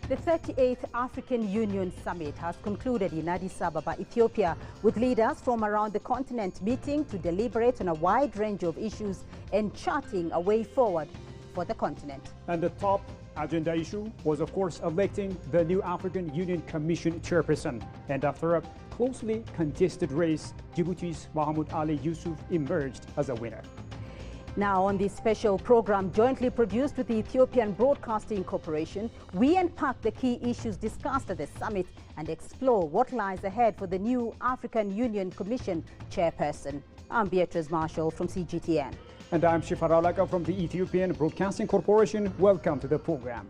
The 38th African Union Summit has concluded in Addis Ababa, Ethiopia, with leaders from around the continent meeting to deliberate on a wide range of issues and charting a way forward for the continent. And the top agenda issue was, of course, electing the new African Union Commission chairperson. And after a closely contested race, Djibouti's Mohamed Ali Yusuf emerged as a winner. Now, on this special program jointly produced with the Ethiopian Broadcasting Corporation, we unpack the key issues discussed at the summit and explore what lies ahead for the new African Union Commission chairperson. I'm Beatrice Marshall from CGTN. And I'm Shifar Alaka from the Ethiopian Broadcasting Corporation. Welcome to the program.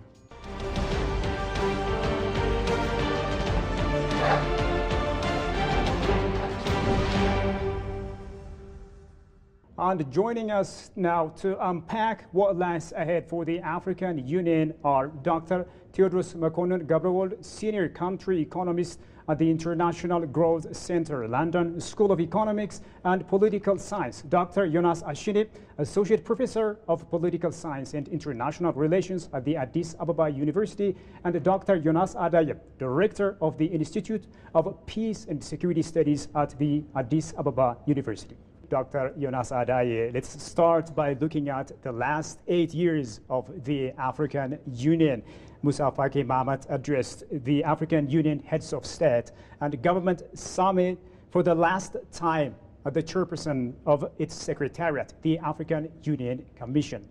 And joining us now to unpack what lies ahead for the African Union are Dr. Theodros Mekonnen Gabriel, Senior Country Economist at the International Growth Center, London School of Economics and Political Science, Dr. Jonas Ashini, Associate Professor of Political Science and International Relations at the Addis Ababa University, and Dr. Jonas Adaye, Director of the Institute of Peace and Security Studies at the Addis Ababa University. Dr. Jonas Adaye, let's start by looking at the last 8 years of the African Union. Moussa Faki Mahamat addressed the African Union heads of state and government summit for the last time at the chairperson of its secretariat, the African Union Commission.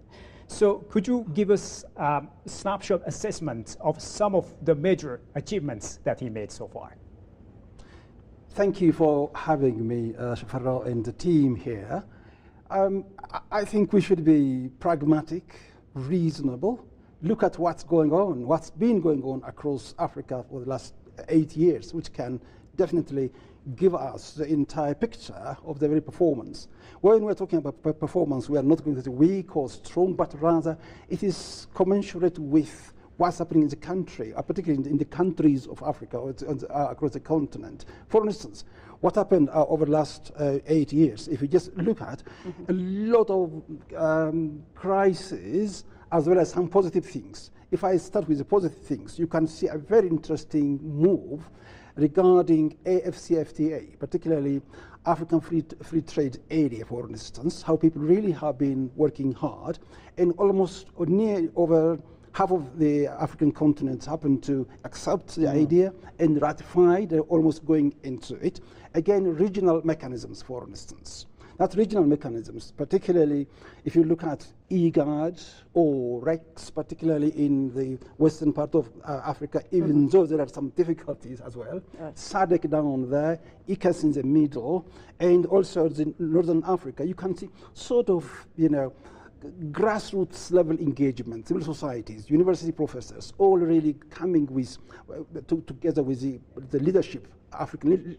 So could you give us a snapshot assessment of some of the major achievements that he made so far? Thank you for having me, Shafarao, and the team here. I think we should be pragmatic, reasonable, look at what's going on, what's been going on across Africa for the last 8 years, which can definitely give us the entire picture of the very performance. When we're talking about performance, we are not going to say weak or strong, but rather it is commensurate with what's happening in the country, particularly in the countries of Africa or across the continent. For instance, what happened over the last 8 years, if you just look at a lot of crises as well as some positive things. If I start with the positive things, you can see a very interesting move regarding AFCFTA, particularly African Free Trade Area, for instance, how people really have been working hard, and almost near over half of the African continent happened to accept the idea and ratify. They're almost going into it. Again, regional mechanisms, for instance. That regional mechanisms, particularly if you look at IGAD or REX, particularly in the western part of Africa, even though there are some difficulties as well. SADC down there, ICAS in the middle, and also the Northern Africa. You can see sort of, grassroots level engagement, civil societies, university professors, all really coming with together with the leadership, African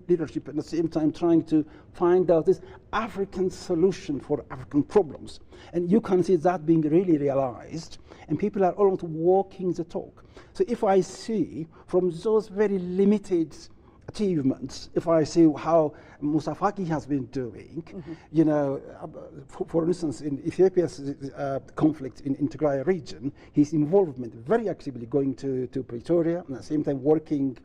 leadership, at the same time trying to find out this African solution for African problems. And you can see that being really realized, and people are almost walking the talk. So if I see from those very limited achievements, if I see how Moussa Faki has been doing, for instance, in Ethiopia's conflict in Tigray region, his involvement very actively going to Pretoria, and at the same time working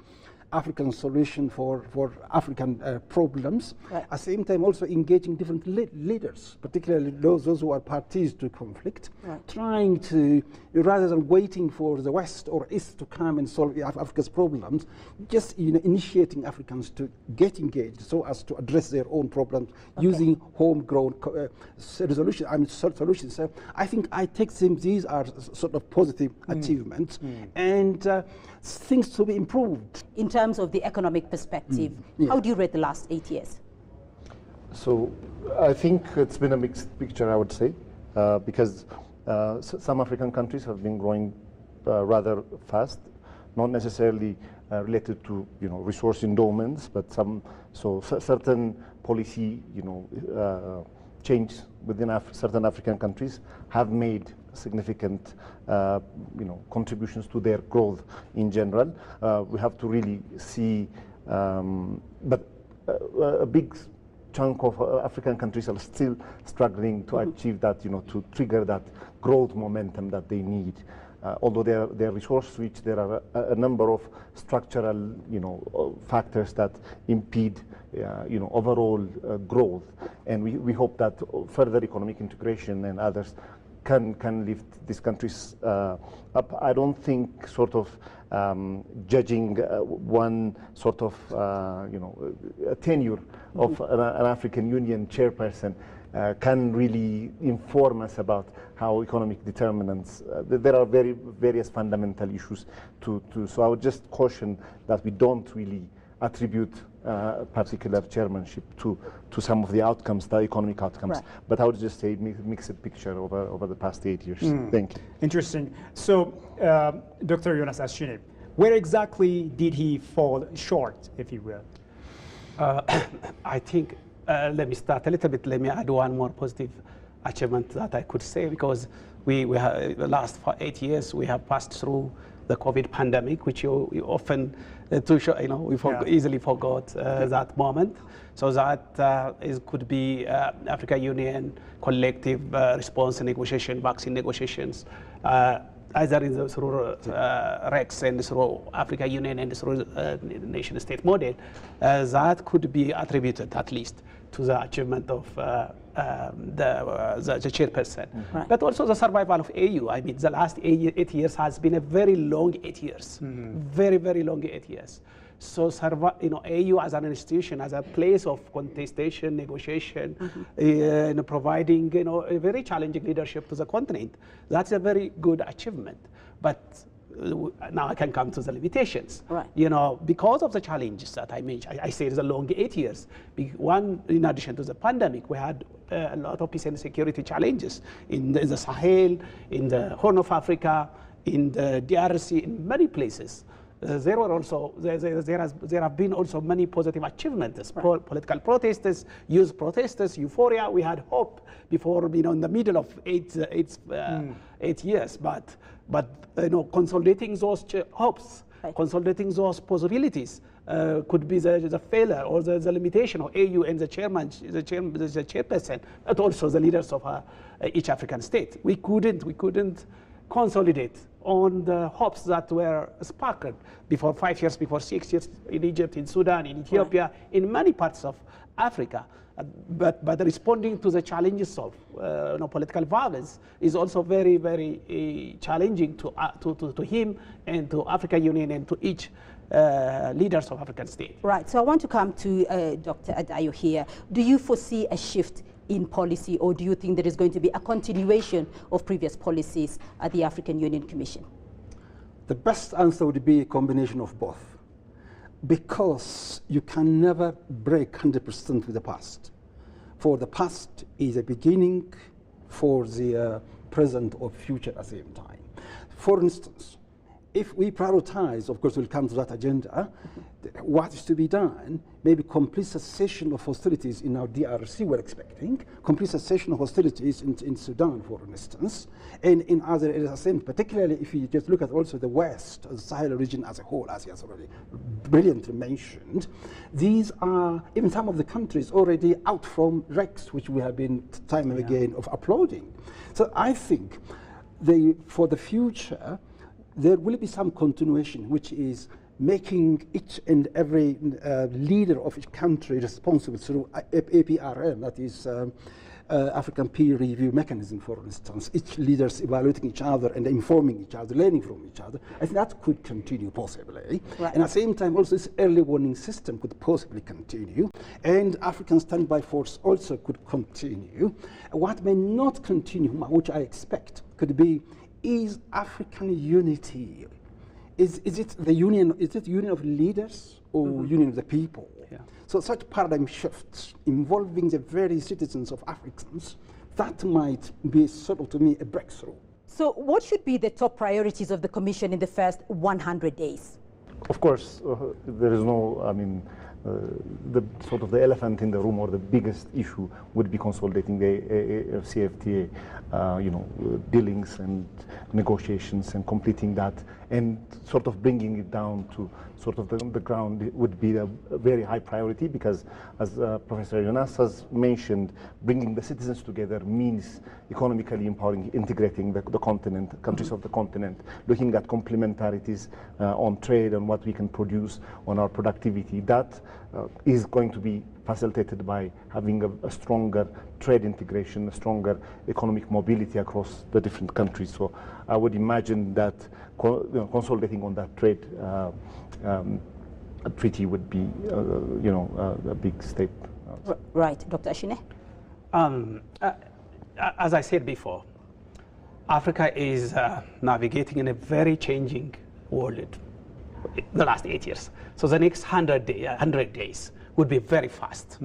African solution for African problems. Right. At the same time also engaging different leaders, particularly those who are parties to conflict, trying to, rather than waiting for the West or East to come and solve Africa's problems, just initiating Africans to get engaged so as to address their own problems using homegrown solutions. So I think I take them, these are sort of positive achievements and things to be improved. In terms of the economic perspective, how do you rate the last 8 years? So I think it's been a mixed picture, I would say, because some African countries have been growing rather fast, not necessarily related to resource endowments, but certain policy change within certain African countries have made significant contributions to their growth in general. We have to really see, but a big chunk of African countries are still struggling to achieve that, to trigger that growth momentum that they need. although they're resource rich, there are a number of structural, factors that impede, overall growth. And we hope that further economic integration and others can lift these countries up. I don't think sort of judging one sort of a tenure of an African Union chairperson can really inform us about how economic determinants. There are various fundamental issues so I would just caution that we don't really attribute particular chairmanship to some of the outcomes, the economic outcomes. Right. But I would just say mixed picture over the past 8 years. Thank you. Interesting. So, Dr. Jonas Ashine, where exactly did he fall short, if you will? I think, let me start a little bit. Let me add one more positive achievement that I could say, because we have, the last 8 years, we have passed through the COVID pandemic, which you often easily forgot that moment. So that could be African Union collective response and negotiation, vaccine negotiations, either through REX and through African Union and through nation state model. That could be attributed at least to the achievement of the chairperson. Right. But also the survival of AU. I mean, the last 8 years has been a very long 8 years, very, very long 8 years. So, AU as an institution, as a place of contestation, negotiation, providing, a very challenging leadership to the continent. That's a very good achievement. But now I can come to the limitations. Right. Because of the challenges that I mentioned, I say it's a long 8 years. One, in addition to the pandemic, we had a lot of peace and security challenges in the Sahel, in the Horn of Africa, in the DRC, in many places. There have been also many positive achievements. Right. Political protesters, youth protesters, euphoria. We had hope before, in the middle of 8 years. But consolidating those hopes, right, consolidating those possibilities could be the failure or the limitation of AU and the chairperson, but also the leaders of each African state. We couldn't consolidate on the hopes that were sparked before 5 years, before 6 years, in Egypt, in Sudan, in Ethiopia, right, in many parts of Africa. But responding to the challenges of political violence is also very, very challenging to him and to African Union and to each leaders of African states. Right. So I want to come to Dr. Adayo here. Do you foresee a shift in policy, or do you think there is going to be a continuation of previous policies at the African Union Commission? The best answer would be a combination of both, because you can never break 100% with the past. For the past is a beginning for the present or future at the same time. For instance, if we prioritize, of course we'll come to that agenda, what is to be done, maybe complete cessation of hostilities in our DRC we're expecting, complete cessation of hostilities in Sudan, for instance, and in other areas, particularly if you just look at also the West, the Sahel region as a whole, as he has already brilliantly mentioned. These are, even some of the countries already out from REX, which we have been time and again of applauding. So I think for the future, there will be some continuation, which is making each and every leader of each country responsible through APRM, that is African Peer Review Mechanism, for instance. Each leaders evaluating each other and informing each other, learning from each other. I think that could continue possibly. Right. And at the same time, also this early warning system could possibly continue. And African Standby Force also could continue. What may not continue, which I expect, could be is African unity. Is it the union? Is it union of leaders or union of the people? Yeah. So such paradigm shifts involving the very citizens of Africans, that might be sort of, to me, a breakthrough. So what should be the top priorities of the Commission in the first 100 days? Of course, there is no, the sort of the elephant in the room, or the biggest issue, would be consolidating the AFCFTA, dealings and negotiations, and completing that, and sort of bringing it down to sort of the ground. It would be a very high priority, because as Professor Jonas has mentioned, bringing the citizens together means economically empowering, integrating the continent, countries of the continent, looking at complementarities on trade and what we can produce, on our productivity. That is going to be facilitated by having a stronger trade integration, a stronger economic mobility across the different countries. So I would imagine that consolidating on that trade treaty would be, a big step. Right, Dr. Ashine? As I said before, Africa is navigating in a very changing world the last 8 years. So the next 100 days would be very fast.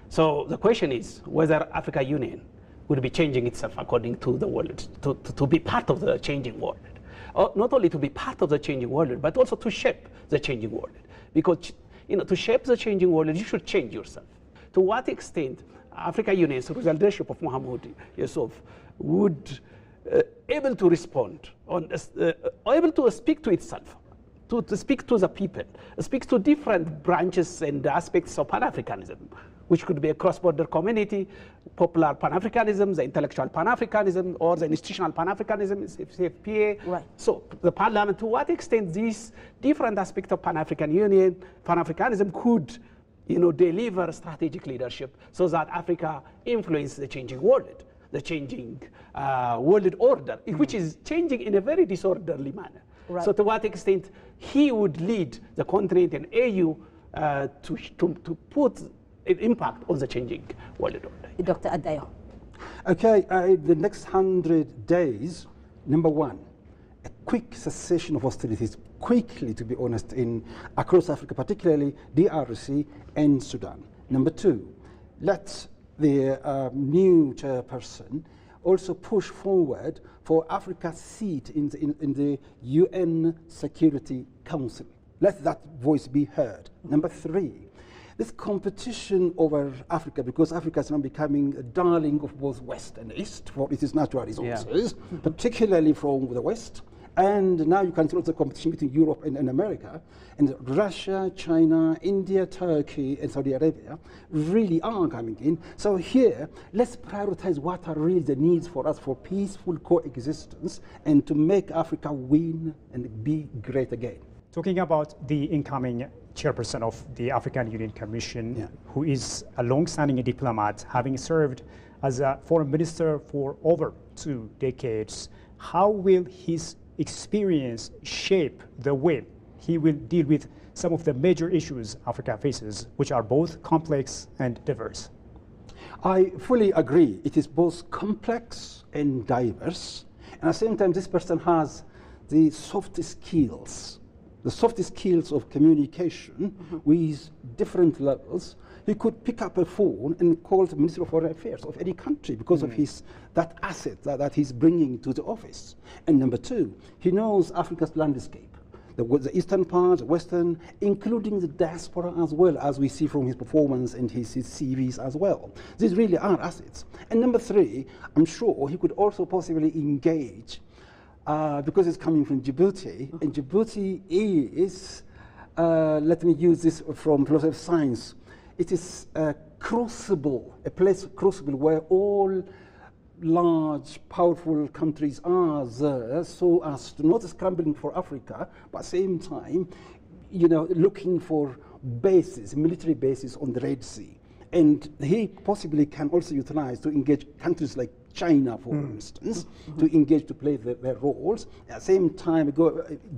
So the question is whether African Union would be changing itself according to the world, to be part of the changing world. Not only to be part of the changing world, but also to shape the changing world. Because to shape the changing world, you should change yourself. To what extent African Union, through the leadership of Mohamed Yusuf, would able to respond, able to speak to itself, to speak to the people, speak to different branches and aspects of Pan-Africanism, which could be a cross-border community, popular Pan-Africanism, the intellectual Pan-Africanism, or the institutional Pan-Africanism, CFPA. Right. So the parliament, to what extent these different aspects of Pan-African Union, Pan-Africanism could deliver strategic leadership so that Africa influences the changing world, the changing world order, which is changing in a very disorderly manner. Right. So to what extent he would lead the continent and AU to put an impact on the changing world order. Dr. Adayo. Okay, the next 100 days, number one, a quick cessation of hostilities, quickly, to be honest, across Africa, particularly DRC and Sudan. Number two, let the new chairperson also push forward for Africa's seat in the UN Security Council. Let that voice be heard. Number three, this competition over Africa, because Africa is now becoming a darling of both West and East for its natural resources, particularly from the West. And now you can see also competition between Europe and America. And Russia, China, India, Turkey, and Saudi Arabia really are coming in. So here, let's prioritize what are really the needs for us for peaceful coexistence and to make Africa win and be great again. Talking about the incoming chairperson of the African Union Commission, who is a long-standing diplomat, having served as a foreign minister for over 2 decades, how will his experience shape the way he will deal with some of the major issues Africa faces, which are both complex and diverse? I fully agree. It is both complex and diverse. And at the same time, this person has the soft skills of communication with different levels. He could pick up a phone and call the Minister of Foreign Affairs of any country because of that asset that he's bringing to the office. And number two, he knows Africa's landscape, the eastern part, the western, including the diaspora as well, as we see from his performance and his CVs as well. These really are assets. And number three, I'm sure he could also possibly engage because it's coming from Djibouti, and Djibouti is, let me use this from philosophy of science, it is a place crucible where all large, powerful countries are there, so as to not scrambling for Africa, but at the same time, looking for bases, military bases on the Red Sea. And he possibly can also utilize to engage countries like China, for instance, to engage to play their roles. At the same time,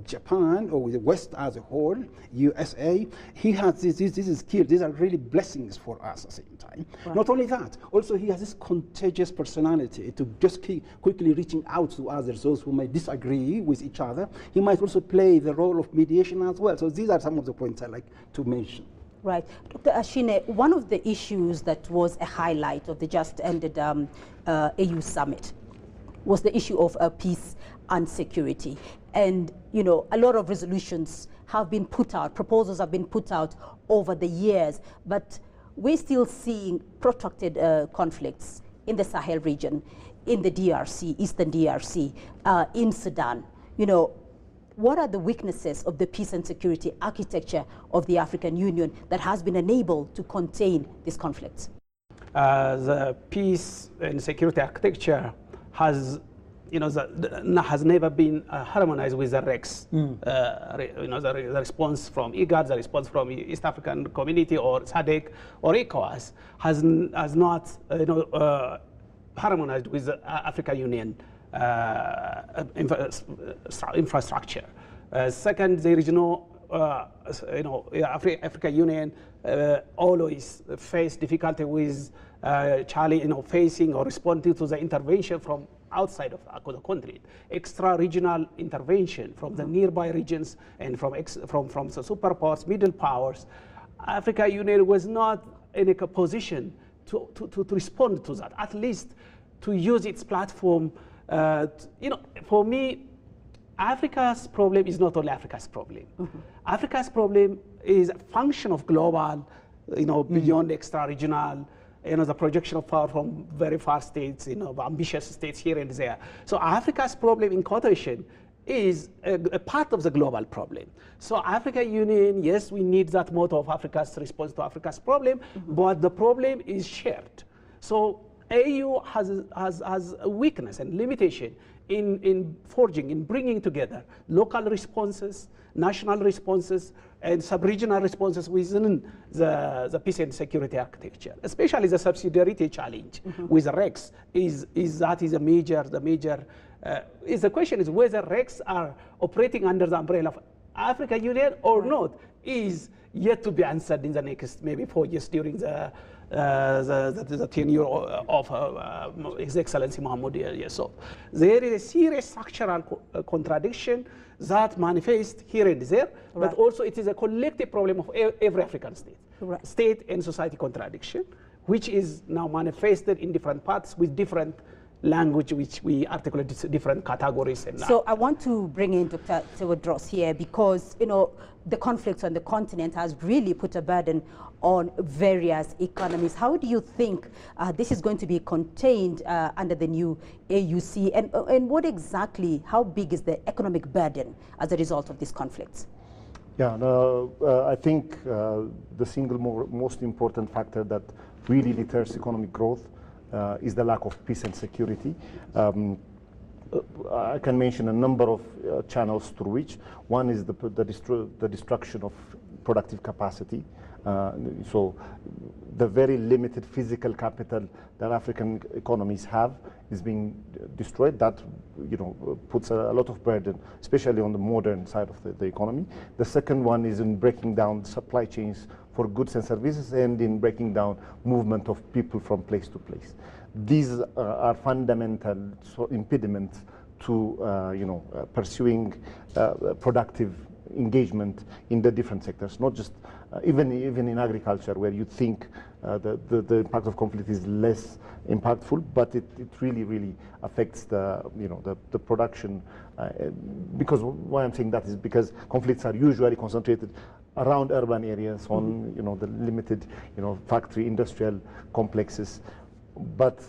Japan, or the West as a whole, USA, he has this skill. These are really blessings for us at the same time. Right. Not only that, also he has this contagious personality to just keep quickly reaching out to others, those who may disagree with each other. He might also play the role of mediation as well. So these are some of the points I like to mention. Right. Dr. Ashine, one of the issues that was a highlight of the just ended AU summit was the issue of peace and security. And, you know, a lot of resolutions have been put out, proposals have been put out over the years, but we're still seeing protracted conflicts in the Sahel region, in the DRC, Eastern DRC, in Sudan. You know, what are the weaknesses of the peace and security architecture of the African Union that has been unable to contain these conflicts? The peace and security architecture has, you know, has never been harmonized with the REX. You know, the response from IGAD, the response from East African Community or SADC or ECOWAS has not, you know, harmonized with the African Union infrastructure. Second, there is no, you know, African Union always face difficulty with you know, facing or responding to the intervention from outside of the country, extra-regional intervention from the nearby regions and from the superpowers, middle powers. African Union was not in a position to respond to that, at least to use its platform. You know, for me, Africa's problem is not only Africa's problem. Africa's problem is a function of global, you know, beyond extra-regional, you know, the projection of power from very far states, you know, ambitious states here and there. So Africa's problem in quotation is a part of the global problem. So African Union, yes, we need that motto of Africa's response to Africa's problem, but the problem is shared. So AU has a weakness and limitation in forging, in bringing together local responses, national responses, and sub-regional responses within the peace and security architecture, especially the subsidiarity challenge with REX is a major, the question is whether REX are operating under the umbrella of African Union or not is yet to be answered in the next maybe 4 years during the tenure of His Excellency Mohamed Yusuf. There is a serious structural contradiction that manifests here and there, but also it is a collective problem of every African state. State and society contradiction, which is now manifested in different parts with different language, which we articulate different categories. And so I want to bring in Dr. Tewodros here because, you know, the conflicts on the continent has really put a burden on various economies. How do you think this is going to be contained under the new AUC? And what exactly, how big is the economic burden as a result of these conflicts? Yeah, I think the single most important factor that really deters economic growth is the lack of peace and security. I can mention a number of channels through which. One is the destruction of productive capacity. So the very limited physical capital that African economies have is being destroyed. That, you know, puts a lot of burden, especially on the modern side of the economy. The second one is in breaking down supply chains for goods and services and in breaking down movement of people from place to place. These are fundamental impediments to pursuing productive engagement in the different sectors, not just even in agriculture, where you think the impact of conflict is less impactful, but it really affects the production. Because why I'm saying that is because conflicts are usually concentrated around urban areas on the limited factory industrial complexes, but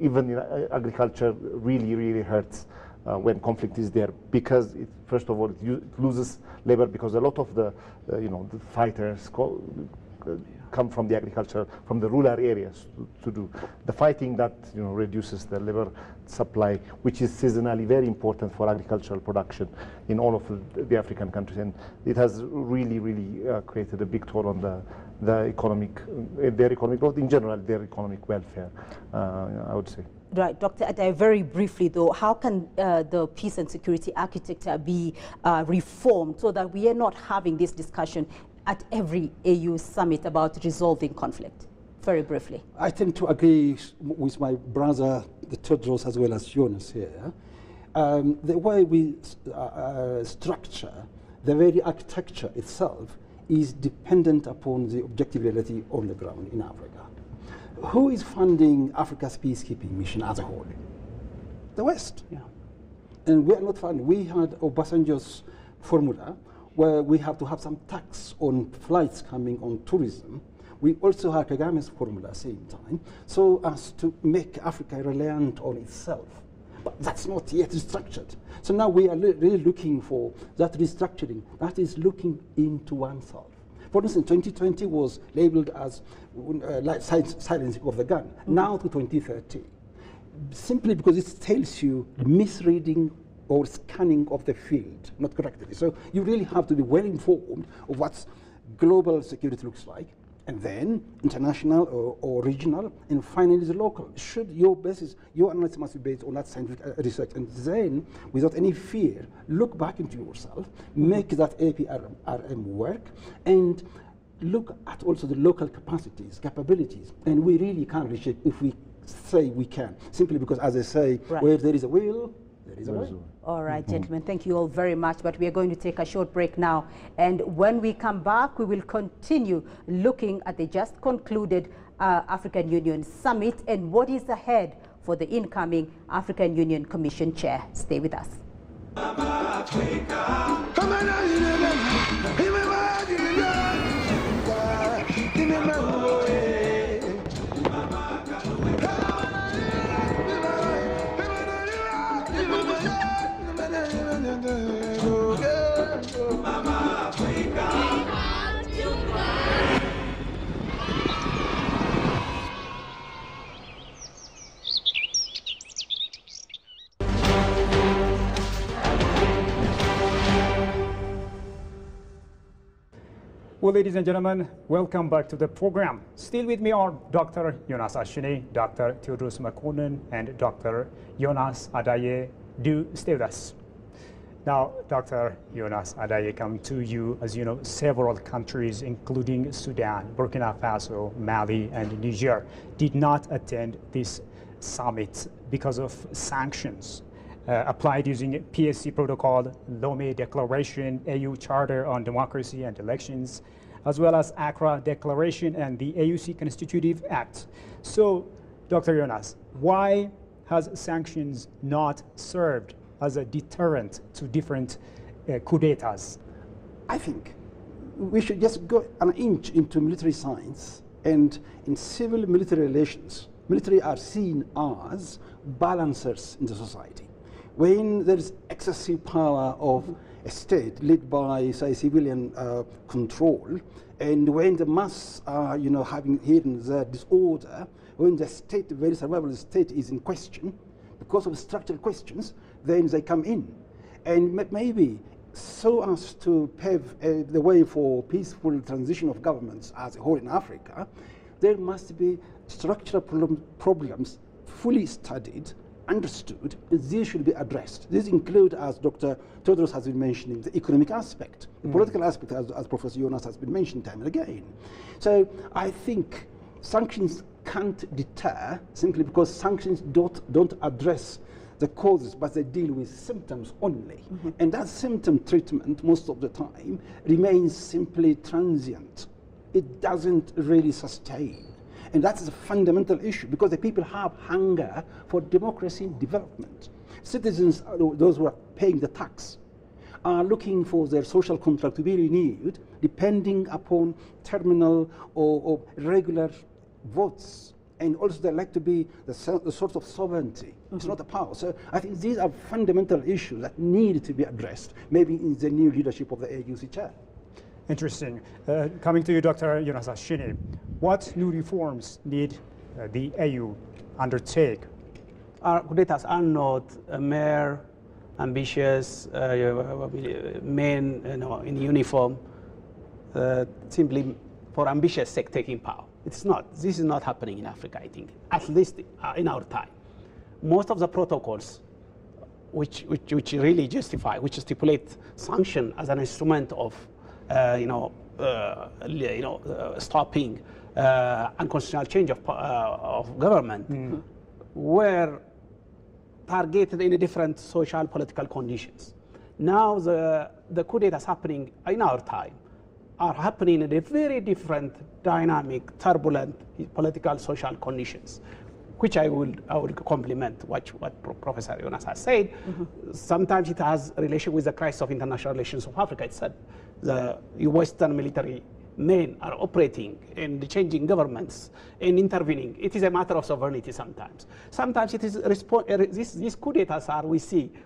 even in agriculture really hurts when conflict is there, because first of all it loses labor, because a lot of the fighters come from the agriculture, from the rural areas to do the fighting. That reduces the labor supply, which is seasonally very important for agricultural production in all of the African countries, and it has really created a big toll on their economic growth in general, their economic welfare, I would say. Right, Dr. Adai, very briefly though, how can the peace and security architecture be reformed so that we are not having this discussion at every AU summit about resolving conflict? Very briefly. I tend to agree with my brother, the Tewodros, as well as Jonas here. The way we structure the very architecture itself is dependent upon the objective reality on the ground in Africa. Who is funding Africa's peacekeeping mission as a whole? The West. Yeah. And we are not finding. We had Obasanjo's formula where we have to have some tax on flights coming on tourism. We also had Kagame's formula at the same time, so as to make Africa reliant on itself. But that's not yet restructured. So now we are really looking for that restructuring that is looking into oneself. For instance, 2020 was labeled as silencing of the gun, now to 2030. Simply because it tells you misreading or scanning of the field, not correctly. So you really have to be well informed of what global security looks like, and then international or regional, and finally the local. Should your basis, your analysis must be based on that scientific research, and then, without any fear, look back into yourself, make that APRM work, and look at also the local capabilities, and we really can reshape if we say we can, simply because, as I say, where there is a will, there is a way. All right, gentlemen, thank you all very much, but we are going to take a short break now, and when we come back, we will continue looking at the just concluded African Union Summit and what is ahead for the incoming African Union Commission Chair. Stay with us. Well, ladies and gentlemen, welcome back to the program. Still with me are Dr. Jonas Ashini, Dr. Theodorus Makonnen, and Dr. Jonas Adaye. Do stay with us. Now, Dr. Jonas Adaye, come to you. As you know, several countries, including Sudan, Burkina Faso, Mali, and Niger, did not attend this summit because of sanctions applied using PSC protocol, Lomé Declaration, AU Charter on Democracy and Elections, as well as Accra Declaration and the AUC Constitutive Act. So, Dr. Jonas, why has sanctions not served as a deterrent to different coup d'etats? I think we should just go an inch into military science, and in civil military relations, military are seen as balancers in the society. When there is excessive power of a state led by, say, civilian control, and when the mass are, having here and there disorder, when the state, the very survival of the state is in question, because of structural questions, then they come in. And maybe so as to pave the way for peaceful transition of governments as a whole in Africa, there must be structural problems fully studied, understood, and these should be addressed. These include, as Dr. Theodorus has been mentioning, the economic aspect, the political aspect, as Professor Jonas has been mentioning time and again. So I think sanctions can't deter simply because sanctions don't address the causes, but they deal with symptoms only. And that symptom treatment, most of the time, remains simply transient. It doesn't really sustain. And that's a fundamental issue, because the people have hunger for democracy and development. Citizens, those who are paying the tax, are looking for their social contract to be renewed, depending upon terminal or regular votes. And also they like to be the sort of sovereignty. It's not a power. So I think these are fundamental issues that need to be addressed, maybe in the new leadership of the AUC chair. Interesting. Coming to you, Dr. Jonas Ashini, what new reforms need the AU undertake? Our coup d'etats are not mere ambitious men in uniform, simply for ambitious sake taking power. It's not. This is not happening in Africa, I think, at least in our time. Most of the protocols which really justify, which stipulate sanction as an instrument of stopping unconstitutional change of government, were targeted in different social political conditions. Now the coup d'etats happening in our time are happening in a very different, dynamic, turbulent political social conditions. which I would compliment what Professor Jonas has said. Sometimes it has relation with the crisis of international relations of Africa itself. The Western military men are operating and changing governments and intervening. It is a matter of sovereignty sometimes. Sometimes it is these coup d'etats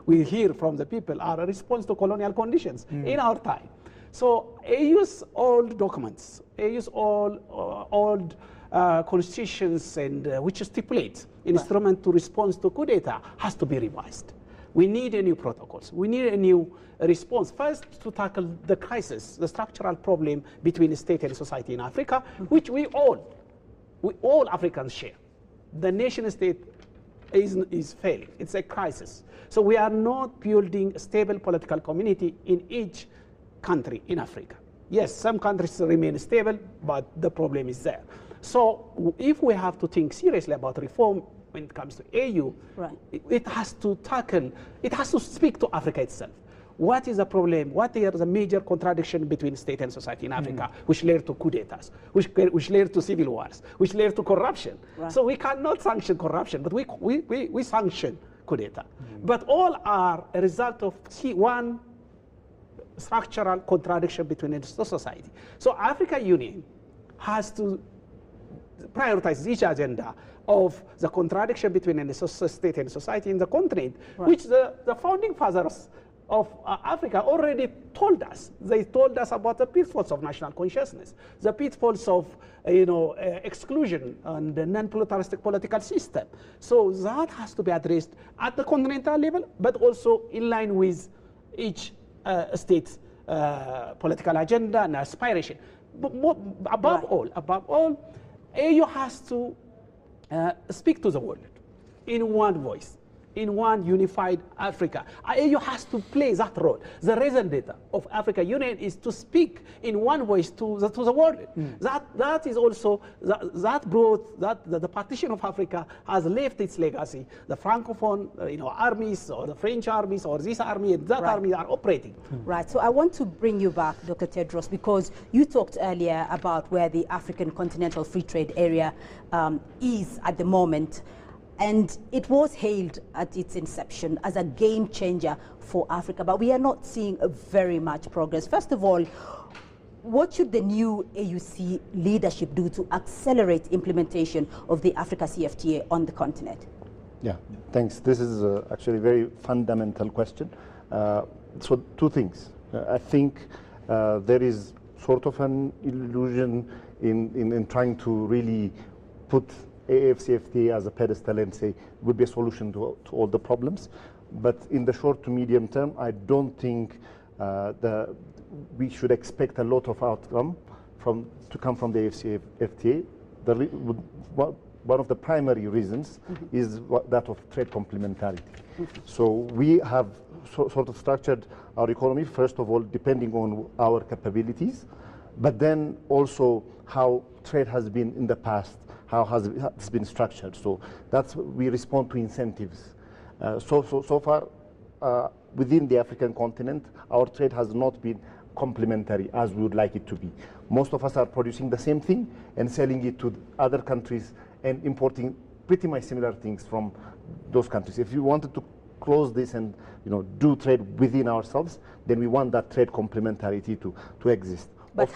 we hear from the people are a response to colonial conditions in our time. So AU's old documents, AU's old constitutions and which stipulates instrument to respond to coup d'etat has to be revised. We need a new protocols. We need a new response. First, to tackle the crisis, the structural problem between state and society in Africa, which we all Africans share. The nation state is failing. It's a crisis. So we are not building a stable political community in each country in Africa. Yes, some countries remain stable, but the problem is there. So if we have to think seriously about reform when it comes to AU, it has to speak to Africa itself. What is the problem? What are the major contradictions between state and society in Africa, which led to coup d'etats, which led to civil wars, which led to corruption? So we cannot sanction corruption, but we sanction coup d'etat. But all are a result of one structural contradiction between the society. So African Union has to prioritize each agenda of the contradiction between the state and society in the continent, which the founding fathers of Africa already told us. They told us about the pitfalls of national consciousness, the pitfalls of exclusion and the non-pluralistic political system. So that has to be addressed at the continental level, but also in line with each state's political agenda and aspiration. But above all, AU has to speak to the world in one voice, in one unified Africa. AU has to play that role. The representative of African Union is to speak in one voice to the world. That is also, that brought, the partition of Africa has left its legacy. The Francophone armies, or the French armies, or this army and that army are operating. Right, so I want to bring you back, Dr. Tedros, because you talked earlier about where the African Continental Free Trade Area is at the moment. And it was hailed at its inception as a game changer for Africa, but we are not seeing very much progress. First of all, what should the new AUC leadership do to accelerate implementation of the Africa CFTA on the continent? Yeah, thanks. This is actually a very fundamental question. So two things. I think there is sort of an illusion in trying to really put AFCFTA as a pedestal and say would be a solution to all the problems. But in the short to medium term, I don't think we should expect a lot of outcome to come from the AFCFTA. One of the primary reasons is that of trade complementarity. So we have sort of structured our economy, first of all, depending on our capabilities, but then also how trade has been in the past, how has it been structured. So that's, we respond to incentives. So far, within the African continent, our trade has not been complementary as we would like it to be. Most of us are producing the same thing and selling it to other countries and importing pretty much similar things from those countries. If you wanted to close this and do trade within ourselves, then we want that trade complementarity to exist. But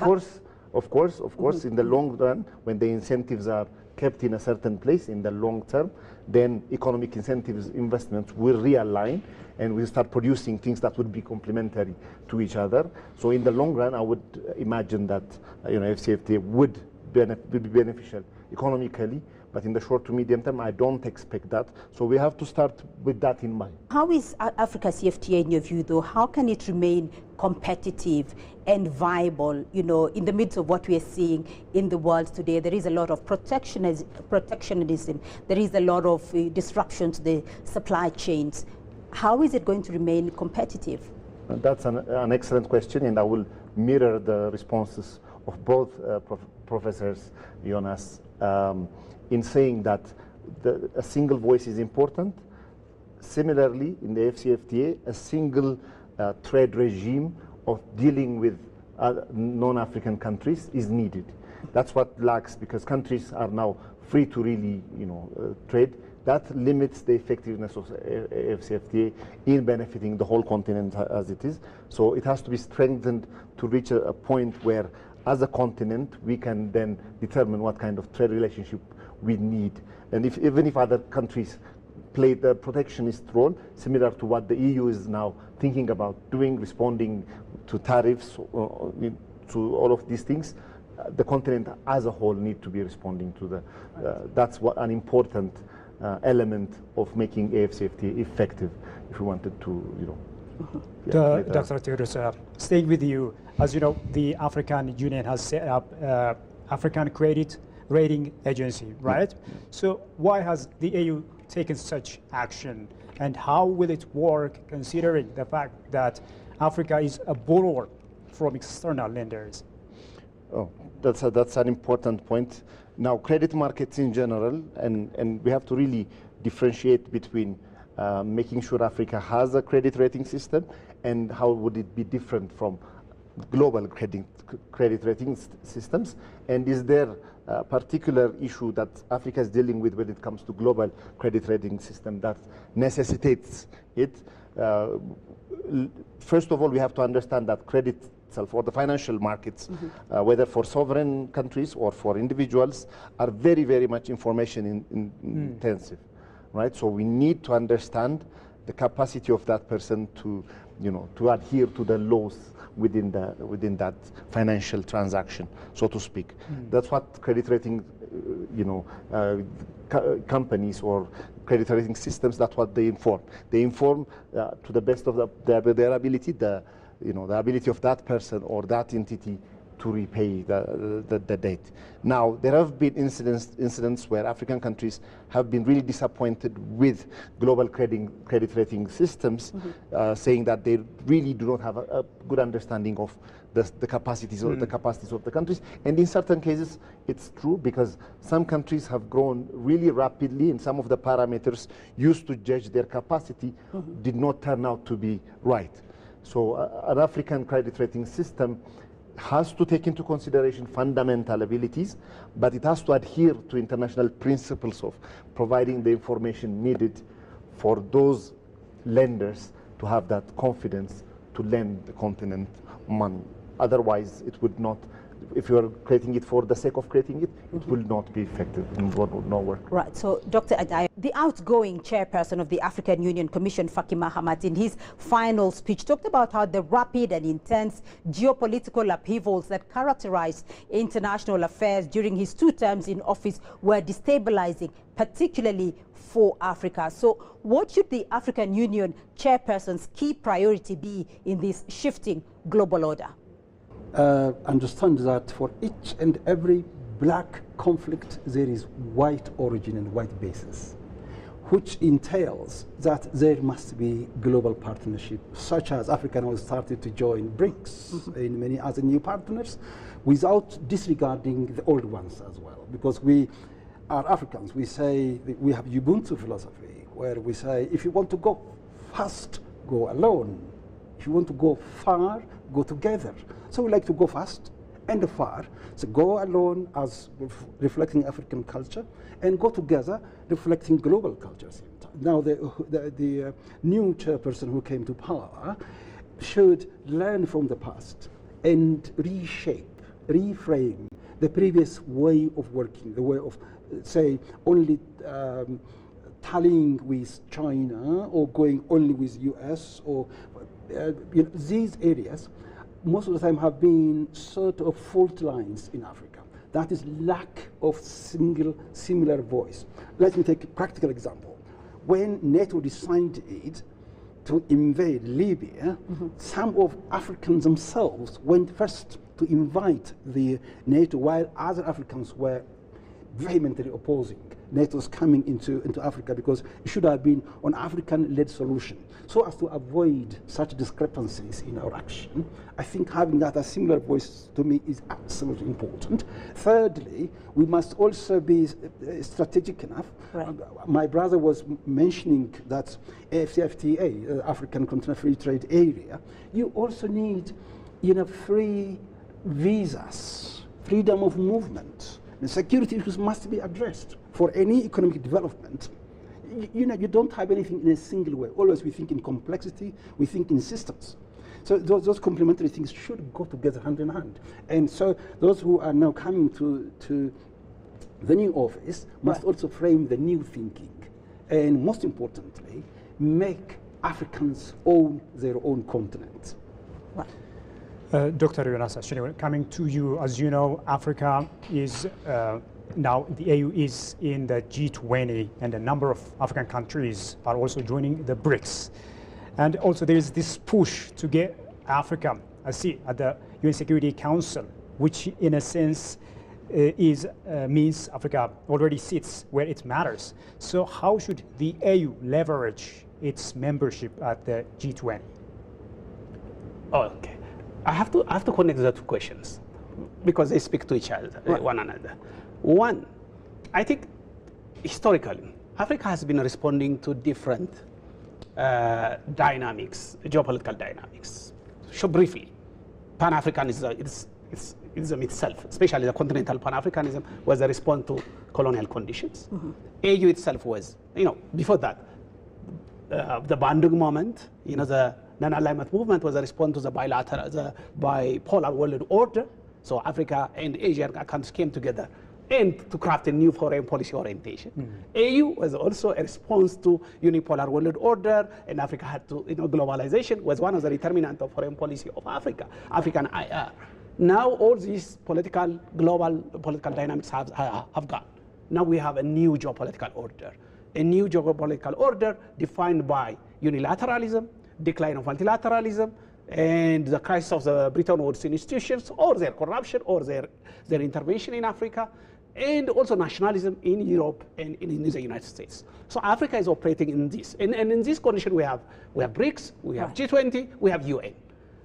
of course, in the long run, when the incentives are kept in a certain place in the long term, then economic incentives, investments will realign and we'll start producing things that would be complementary to each other. So in the long run, I would imagine that FCFTA would be beneficial economically, but in the short to medium term, I don't expect that. So we have to start with that in mind. How is Africa CFTA in your view, though? How can it remain competitive and viable, in the midst of what we are seeing in the world today? There is a lot of protectionism. There is a lot of disruption to the supply chains. How is it going to remain competitive? That's an excellent question, and I will mirror the responses of both Professors Jonas in saying that a single voice is important. Similarly, in the FCFTA, a single trade regime of dealing with non-African countries is needed. That's what lacks, because countries are now free to really, trade, that limits the effectiveness of AFCFTA in benefiting the whole continent as it is. So it has to be strengthened to reach a point where, as a continent, we can then determine what kind of trade relationship we need. And even if other countries play the protectionist role, similar to what the EU is now thinking about doing, responding to tariffs, to all of these things, the continent as a whole need to be responding to the. That's what an important element of making AFCFTA effective, if we wanted to, Dr. Theodros, staying with you, as you know, the African Union has set up African Credit Rating Agency, right? So why has the AU taken such action, and how will it work, considering the fact that Africa is a borrower from external lenders? Oh, that's an important point. Now, credit markets in general, and we have to really differentiate between making sure Africa has a credit rating system and how would it be different from global credit rating systems, and is there a particular issue that Africa is dealing with when it comes to global credit rating system that necessitates it? First of all, we have to understand that credit itself, or the financial markets, whether for sovereign countries or for individuals, are very, very much information intensive, right? So we need to understand the capacity of that person to, to adhere to the laws within that financial transaction, so to speak. That's what credit rating, companies or credit rating systems, that's what they inform. They inform to the best of their ability, the ability of that person or that entity to repay the debt. Now, there have been incidents where African countries have been really disappointed with global credit rating systems, saying that they really do not have a good understanding of the capacities or the capacities of the countries. And in certain cases, it's true, because some countries have grown really rapidly, and some of the parameters used to judge their capacity did not turn out to be right. So an African credit rating system has to take into consideration fundamental abilities, but it has to adhere to international principles of providing the information needed for those lenders to have that confidence to lend the continent money. Otherwise, it would not. If you are creating it for the sake of creating it, it will not be effective and it would not work. Right. So, Dr. Adai, the outgoing chairperson of the African Union Commission, Faki Mahamat, in his final speech, talked about how the rapid and intense geopolitical upheavals that characterized international affairs during his 2 terms in office were destabilizing, particularly for Africa. So, what should the African Union chairperson's key priority be in this shifting global order? Understand that for each and every black conflict, there is white origin and white basis, which entails that there must be global partnership, such as Africa now started to join BRICS and many other new partners, without disregarding the old ones as well. Because we are Africans, we say, we have Ubuntu philosophy, where we say, if you want to go fast, go alone. If you want to go far, go together. So we like to go fast and far. So go alone as reflecting African culture, and go together reflecting global culture. Now the new chairperson who came to power should learn from the past and reshape, reframe the previous way of working, the way of, say, only tallying with China or going only with US, or these areas most of the time have been sort of fault lines in Africa. That is lack of similar voice. Let me take a practical example. When NATO decided to invade Libya, some of Africans themselves went first to invite the NATO, while other Africans were vehemently opposing NATO's coming into Africa, because it should have been an African-led solution. So as to avoid such discrepancies in our action, I think having that a similar voice to me is absolutely important. Thirdly, we must also be strategic enough. Right. My brother was mentioning that AFCFTA, African Continental Free Trade Area, you also need free visas, freedom of movement. The security issues must be addressed. For any economic development, you don't have anything in a single way. Always we think in complexity, we think in systems. So those complementary things should go together hand in hand. And so those who are now coming to the new office must also frame the new thinking. And most importantly, make Africans own their own continent. Dr. Jonas Ashine, coming to you, as you know, Africa is now, the AU is in the G20, and a number of African countries are also joining the BRICS. And also there is this push to get Africa a seat at the UN Security Council, which in a sense means Africa already sits where it matters. So how should the AU leverage its membership at the G20? Okay. I have to connect the two questions because they speak to each other, one another. One, I think historically, Africa has been responding to different dynamics, geopolitical dynamics. So briefly, Pan-Africanism itself, especially the continental Pan-Africanism, was a response to colonial conditions. AU itself was, before that, the Bandung moment, the non-alignment movement was a response to the bipolar world order. So Africa and Asian countries came together and to craft a new foreign policy orientation. AU was also a response to unipolar world order, and Africa had to, globalization was one of the determinants of foreign policy of Africa, African IR. Now all these global political dynamics have gone. Now we have a new geopolitical order. A new geopolitical order defined by unilateralism, decline of multilateralism, and the crisis of the Bretton Woods institutions, or their corruption, or their intervention in Africa, and also nationalism in Europe and in the United States. So Africa is operating in this. And in this condition, we have BRICS, we have G20, we have UN.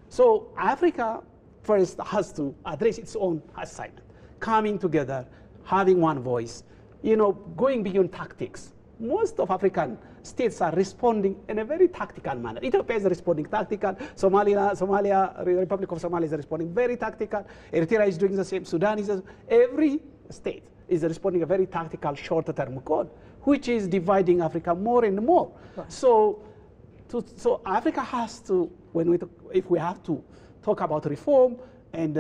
So Africa first has to address its own assignment, coming together, having one voice, going beyond tactics. Most of African states are responding in a very tactical manner. Ethiopia is responding tactical. Somalia, Republic of Somalia is responding very tactical. Eritrea is doing the same. Sudan is. Every state is responding a very tactical, short-term goal, which is dividing Africa more and more. Right. So Africa has to, if we have to talk about reform and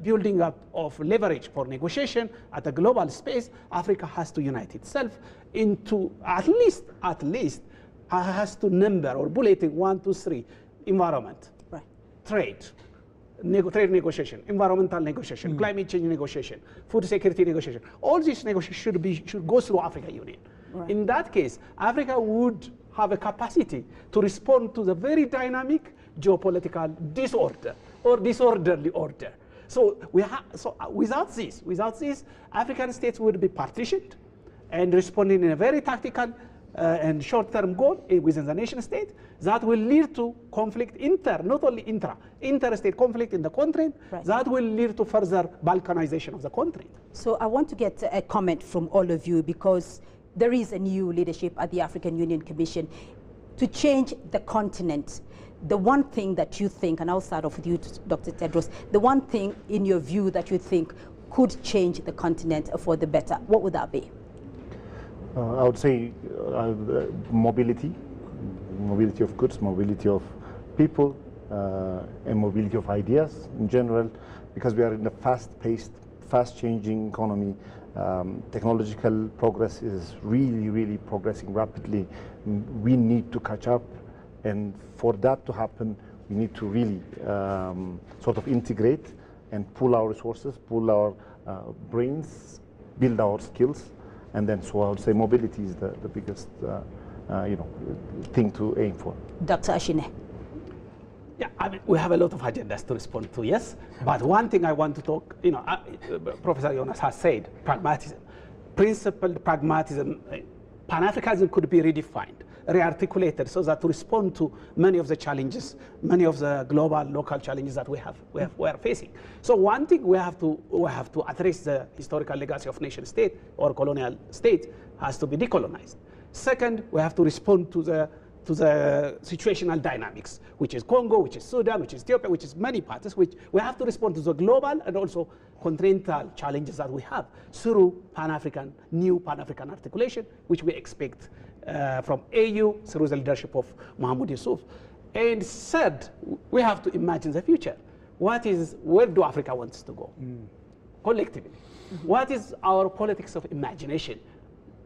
building up of leverage for negotiation at the global space, Africa has to unite itself into at least has to number or bulleting 1, 2, 3: environment, right, trade negotiation, environmental negotiation, climate change negotiation, food security negotiation. All these negotiations should go through African Union. Right. In that case, Africa would have a capacity to respond to the very dynamic geopolitical disorder or disorderly order. So without this, African states would be partitioned and responding in a very tactical and short-term goal within the nation state that will lead to conflict not only interstate conflict in the continent, right, that will lead to further balkanization of the continent. So I want to get a comment from all of you, because there is a new leadership at the African Union Commission to change the continent. The one thing that you think, and I'll start off with you, Dr. Tedros, the one thing in your view that you think could change the continent for the better, what would that be? I would say mobility of goods, mobility of people, and mobility of ideas in general, because we are in a fast-paced, fast-changing economy. Technological progress is really progressing rapidly. We need to catch up, and for that to happen, we need to really sort of integrate and pool our resources, pool our brains, build our skills. And then, so I would say mobility is the biggest, thing to aim for. Dr. Ashine. Yeah, I mean, we have a lot of agendas to respond to, yes. But one thing I want to talk, Professor Jonas has said, pragmatism. Principled pragmatism, Pan-Africanism could be redefined, rearticulated, so that to respond to many of the challenges, many of the global, local challenges that we are facing. So one thing we have to address the historical legacy of nation state or colonial state has to be decolonized. Second, we have to respond to the to the situational dynamics, which is Congo, which is Sudan, which is Ethiopia, which is many parts, which we have to respond to the global and also continental challenges that we have through new Pan-African articulation, which we expect from AU through the leadership of Mohamed Yusuf. And third, we have to imagine the future. Where do Africa wants to go collectively? What is our politics of imagination?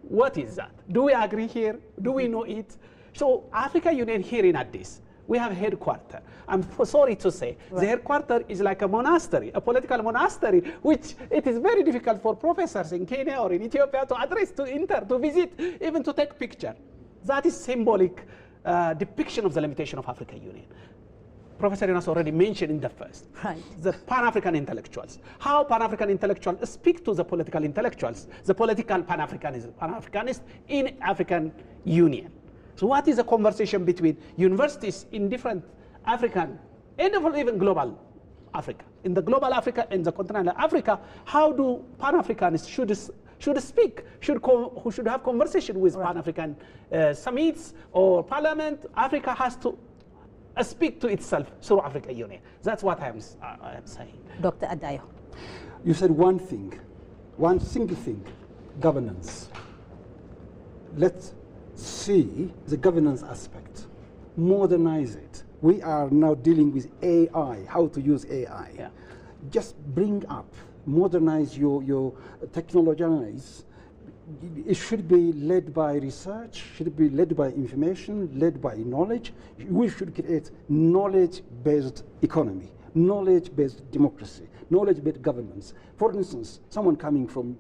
What is that? Do we agree here? Do we know it? So Africa Union here in Addis, we have a headquarters. I'm sorry to say, the headquarters is like a monastery, a political monastery, which it is very difficult for professors in Kenya or in Ethiopia to address, to enter, to visit, even to take picture. That is symbolic depiction of the limitation of Africa Union. Professor Jonas already mentioned in the first, the Pan-African intellectuals. How Pan-African intellectuals speak to the political intellectuals, the political Pan-Africanists in African Union. So what is the conversation between universities in different African and even global Africa? In the global Africa and the continental Africa, how do Pan-Africanists should speak, who should have conversation with Pan-African summits or parliament? Africa has to speak to itself through Africa Union. That's what I am saying. Dr. Adayo. You said one thing, one single thing, governance. Let's see the governance aspect, modernize it. We are now dealing with AI, how to use AI. Yeah. Just bring up, modernize your technologize. It should be led by research, should be led by information, led by knowledge. We should create knowledge-based economy, knowledge-based democracy, knowledge-based governance. For instance, someone coming from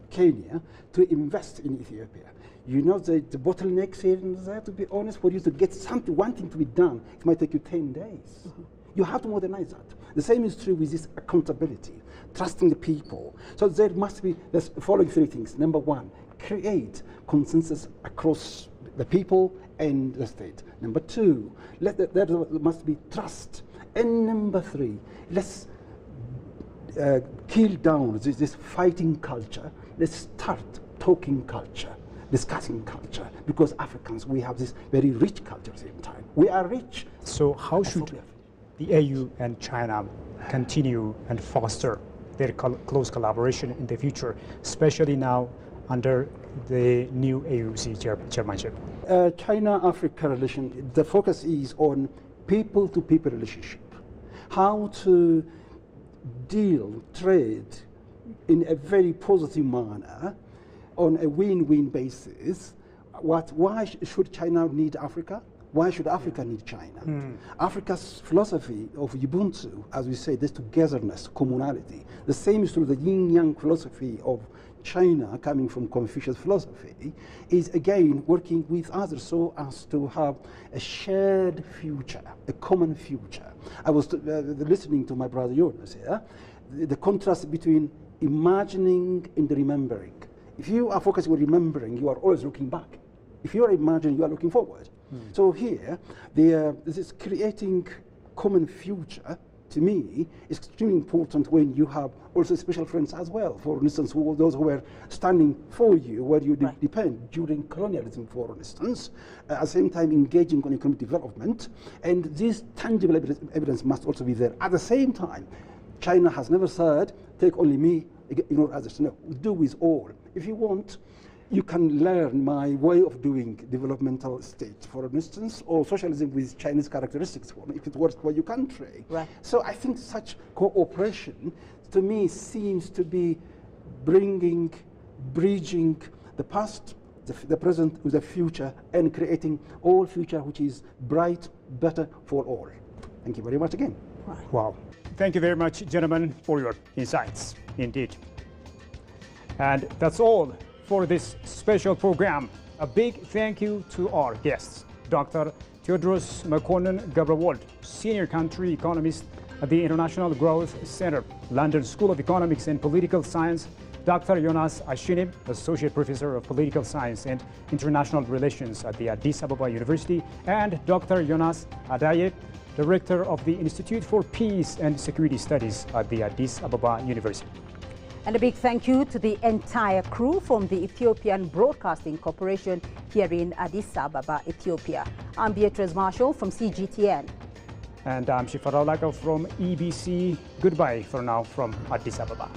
Kenya to invest in Ethiopia. You know the bottlenecks here and there, to be honest, for you to get something, one thing to be done, it might take you 10 days. You have to modernize that. The same is true with this accountability, trusting the people. So there must be the following three things. Number one, create consensus across the people and the state. Number two, there must be trust. And number three, let's kill down this fighting culture. Let's start talking culture, discussing culture, because Africans, we have this very rich culture at the same time. We are rich. So how should the AU and China continue and foster their close collaboration in the future, especially now under the new AUC chairmanship? China-Africa relation, the focus is on people-to-people relationship. How to deal, trade in a very positive manner on a win-win basis. Why should China need Africa? Why should Africa need China? Africa's philosophy of Ubuntu, as we say, this togetherness, communality. The same is true, the yin-yang philosophy of China, coming from Confucius philosophy, is again working with others so as to have a shared future, a common future. I was listening to my brother Jonas here, the contrast between imagining and remembering. If you are focusing on remembering, you are always looking back. If you are imagining, you are looking forward. So here, this is creating common future, to me, is extremely important when you have also special friends as well. For instance, those who were standing for you, where you depend during colonialism, for instance, at the same time engaging on economic development. And this tangible evidence must also be there. At the same time, China has never said, take only me, ignore others. No, do with all. If you want, you can learn my way of doing developmental state, for instance, or socialism with Chinese characteristics, if it works for your country. So I think such cooperation, to me, seems to be bridging the past, the present with the future, and creating all future which is bright, better for all. Thank you very much again. Wow. Thank you very much, gentlemen, for your insights, indeed. And that's all for this special program. A big thank you to our guests, Dr. Tewodros Mekonnen-Gebrewold, Senior Country Economist at the International Growth Center, London School of Economics and Political Science, Dr. Jonas Ashini, Associate Professor of Political Science and International Relations at the Addis Ababa University, and Dr. Jonas Adaye, Director of the Institute for Peace and Security Studies at the Addis Ababa University. And a big thank you to the entire crew from the Ethiopian Broadcasting Corporation here in Addis Ababa, Ethiopia. I'm Beatrice Marshall from CGTN. And I'm Shifarao Laka from EBC. Goodbye for now from Addis Ababa.